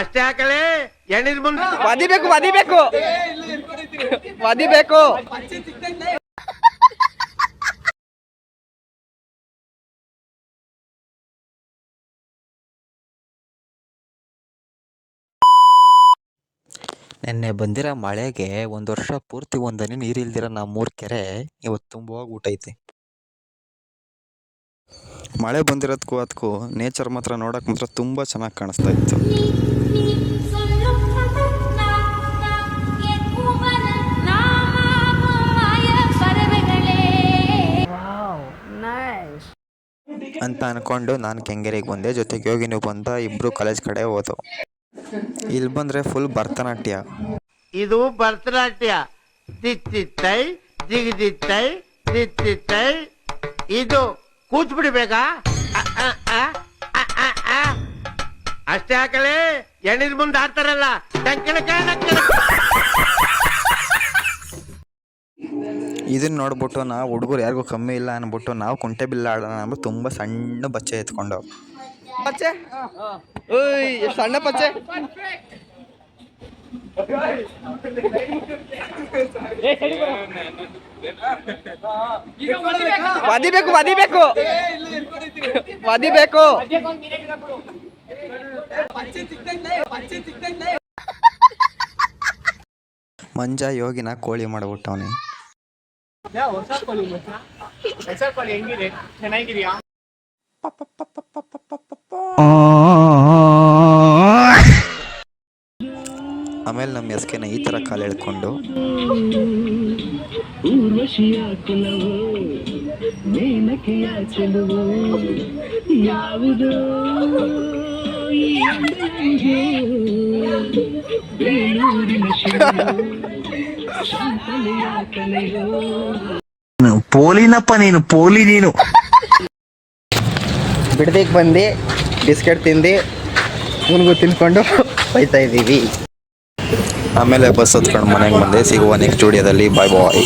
ಅಷ್ಟೇ ಹಾಕಲೇ ಎಣ್ಣಿದ ಮುಂದೆ ಒದಿಬೇಕು ಒದಿಬೇಕು ಒದಿಬೇಕು. ನೆನ್ನೆ ಬಂದಿರೋ ಮಳೆಗೆ ಒಂದು ವರ್ಷ ಪೂರ್ತಿ ಒಂದನಿ ನೀರಿಲ್ದಿರೋ ನಮ್ಮೂರ್ ಕೆರೆ ಇವತ್ತು ತುಂಬುವಾಗ ಊಟೈತೆ. ಮಳೆ ಬಂದಿರೋದಕ್ಕೂ ಅದಕ್ಕೂ ನೇಚರ್ ಮಾತ್ರ ನೋಡಕ್ ಮಾತ್ರ ತುಂಬಾ ಚೆನ್ನಾಗಿ ಕಾಣಿಸ್ತಾ ಇತ್ತು. ಅಂತ ಅನ್ಕೊಂಡು ನಾನು ಕೆಂಗೇರಿಗೆ ಬಂದೆ. ಜೊತೆಗೆ ಯೋಗಿನೂ ಬಂದ. ಇಬ್ರು ಕಾಲೇಜ್ ಕಡೆ ಹೋದವು. ಇಲ್ಲಿ ಬಂದ್ರೆ ಫುಲ್ ಭರತನಾಟ್ಯ. ಇದು ಭರತನಾಟ್ಯ. ತಿತ್ತಿತ್ತೈ ಜಿಗಿದಿತ್ತೈ ತಿತ್ತಿತ್ತೈ. ಇದು ಕೂತ್ಬಿಡ್ಬೇಕಾ? ಅಷ್ಟೇ ಹಾಕಲೇ ಎಣ್ಣಿದ ಮುಂದೆ ಆಡ್ತಾರಲ್ಲ ಇದನ್ನ ನೋಡ್ಬಿಟ್ಟು ನಾವು ಹುಡುಗರು ಯಾರಿಗೂ ಕಮ್ಮಿ ಇಲ್ಲ ಅಂದ್ಬಿಟ್ಟು ನಾವು ಕುಂಟೆ ಬಿಲ್ಲ ಆಡೋಣ ಅಂದ್ಬಿಟ್ಟು ತುಂಬ ಸಣ್ಣ ಬಚ್ಚೆ ಎತ್ಕೊಂಡು ಪಚ್ಚೆ ಓಯ್ ಎಷ್ಟು ಸಣ್ಣ ಪಚ್ಚೆ. ಒದಿಬೇಕು ಒದಿಬೇಕು ಒದಿಬೇಕು. ಮಂಜ ಯೋಗಿನ ಕೋಳಿ ಮಾಡ್ಬಿಟ್ಟವನಿ. ಆಮೇಲೆ ನಮ್ಮ ಎಸ್ಕೆನ ಈ ತರ ಕಾಲು ಎಳ್ಕೊಂಡು ಪೋಲಿನಪ್ಪ ನೀನು ಪೋಲಿ ನೀನು. ಬಿಡದಿಗೆ ಬಂದು ಬಿಸ್ಕೆಟ್ ತಿಂದು ಮುನ್ಗು ತಿನ್ಕೊಂಡು ಹೋಯ್ತಾ ಇದ್ದೀವಿ. ಆಮೇಲೆ ಬಸ್ ಹತ್ಕೊಂಡು ಮನೆಗೆ ಬಂದೆ. ಸಿಗುವ ನೆಕ್ಸ್ಟ್ ವಿಡಿಯೋದಲ್ಲಿ. ಬಾಯ್ ಬಾಯ್.